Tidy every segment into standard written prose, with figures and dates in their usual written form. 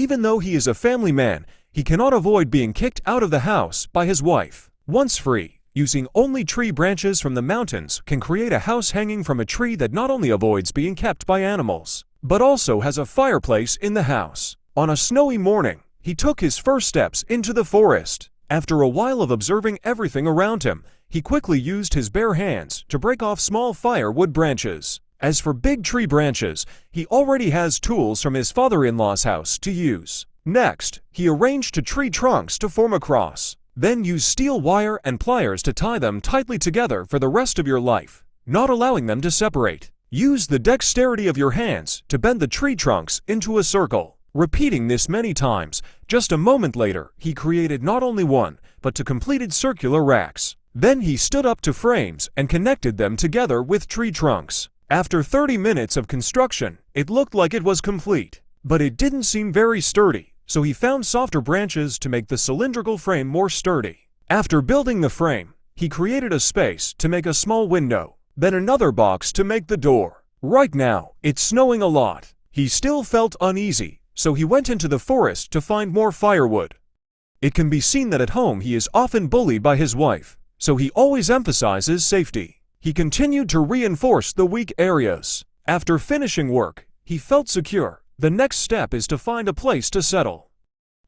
Even though he is a family man, he cannot avoid being kicked out of the house by his wife. Once free, using only tree branches from the mountains can create a house hanging from a tree that not only avoids being kept by animals, but also has a fireplace in the house. On a snowy morning, he took his first steps into the forest. After a while of observing everything around him, he quickly used his bare hands to break off small firewood branches. As for big tree branches, he already has tools from his father-in-law's house to use. Next, he arranged tree trunks to form a cross. Then use steel wire and pliers to tie them tightly together for the rest of your life, not allowing them to separate. Use the dexterity of your hands to bend the tree trunks into a circle. Repeating this many times, just a moment later, he created not only one, but two completed circular racks. Then he stood up to frames and connected them together with tree trunks. After 30 minutes of construction, it looked like it was complete. But it didn't seem very sturdy, so he found softer branches to make the cylindrical frame more sturdy. After building the frame, he created a space to make a small window, then another box to make the door. Right now, it's snowing a lot. He still felt uneasy, so he went into the forest to find more firewood. It can be seen that at home he is often bullied by his wife, so he always emphasizes safety. He continued to reinforce the weak areas. After finishing work, he felt secure. The next step is to find a place to settle.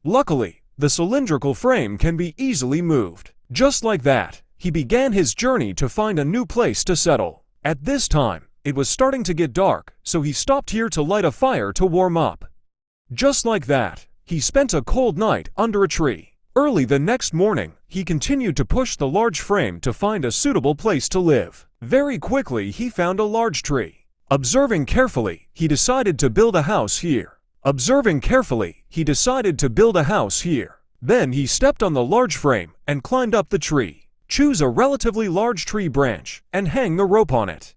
Luckily, the cylindrical frame can be easily moved. Just like that, he began his journey to find a new place to settle. At this time, it was starting to get dark, so he stopped here to light a fire to warm up. Just like that, he spent a cold night under a tree. Early the next morning, he continued to push the large frame to find a suitable place to live. Very quickly, he found a large tree. Observing carefully, he decided to build a house here. Then he stepped on the large frame and climbed up the tree. Choose a relatively large tree branch and hang the rope on it.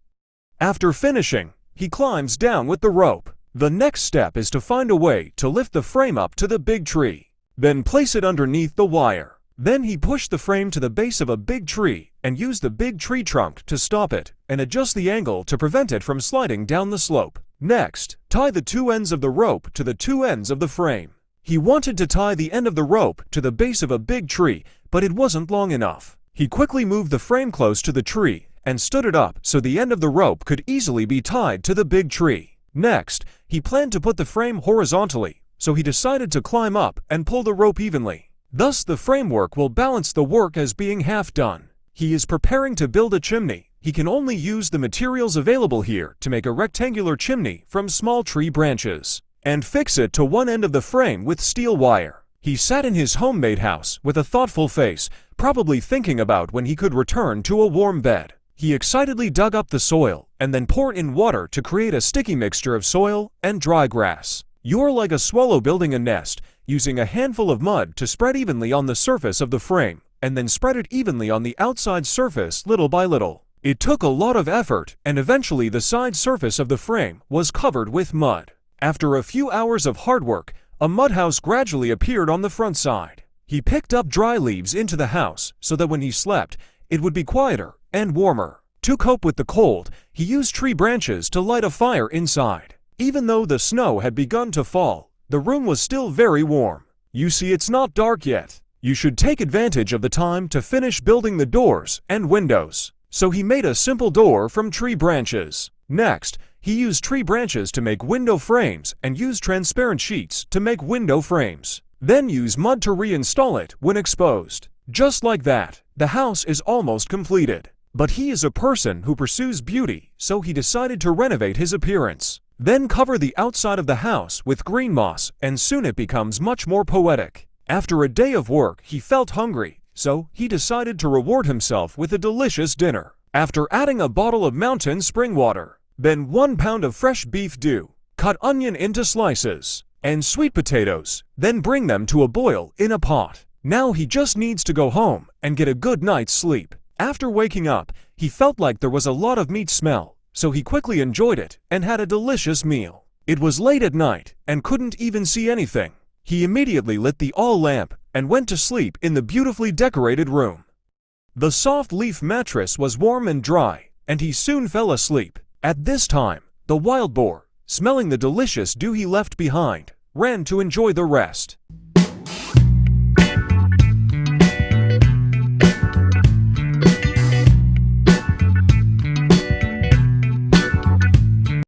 After finishing, he climbs down with the rope. The next step is to find a way to lift the frame up to the big tree. Then place it underneath the wire. Then he pushed the frame to the base of a big tree and used the big tree trunk to stop it and adjust the angle to prevent it from sliding down the slope. Next, tie the two ends of the rope to the two ends of the frame. He wanted to tie the end of the rope to the base of a big tree, but it wasn't long enough. He quickly moved the frame close to the tree and stood it up so the end of the rope could easily be tied to the big tree. Next, he planned to put the frame horizontally, so he decided to climb up and pull the rope evenly. Thus, the framework will balance the work as being half done. He is preparing to build a chimney. He can only use the materials available here to make a rectangular chimney from small tree branches and fix it to one end of the frame with steel wire. He sat in his homemade house with a thoughtful face, probably thinking about when he could return to a warm bed. He excitedly dug up the soil and then poured in water to create a sticky mixture of soil and dry grass. You're like a swallow building a nest, using a handful of mud to spread evenly on the surface of the frame, and then spread it evenly on the outside surface little by little. It took a lot of effort, and eventually the side surface of the frame was covered with mud. After a few hours of hard work, a mud house gradually appeared on the front side. He picked up dry leaves into the house so that when he slept, it would be quieter and warmer. To cope with the cold, he used tree branches to light a fire inside. Even though the snow had begun to fall, the room was still very warm. You see, it's not dark yet. You should take advantage of the time to finish building the doors and windows. So he made a simple door from tree branches. Next, he used tree branches to make window frames and used transparent sheets to make window frames. Then use mud to reinstall it when exposed. Just like that, the house is almost completed. But he is a person who pursues beauty, so he decided to renovate his appearance. Then cover the outside of the house with green moss, and soon it becomes much more poetic. After a day of work, he felt hungry, so he decided to reward himself with a delicious dinner. After adding a bottle of mountain spring water, then 1 pound of fresh beef stew, cut onion into slices, and sweet potatoes, then bring them to a boil in a pot. Now he just needs to go home and get a good night's sleep. After waking up, he felt like there was a lot of meat smell, so he quickly enjoyed it and had a delicious meal. It was late at night and couldn't even see anything. He immediately lit the oil lamp and went to sleep in the beautifully decorated room. The soft leaf mattress was warm and dry, and he soon fell asleep. At this time, the wild boar, smelling the delicious dew he left behind, ran to enjoy the rest.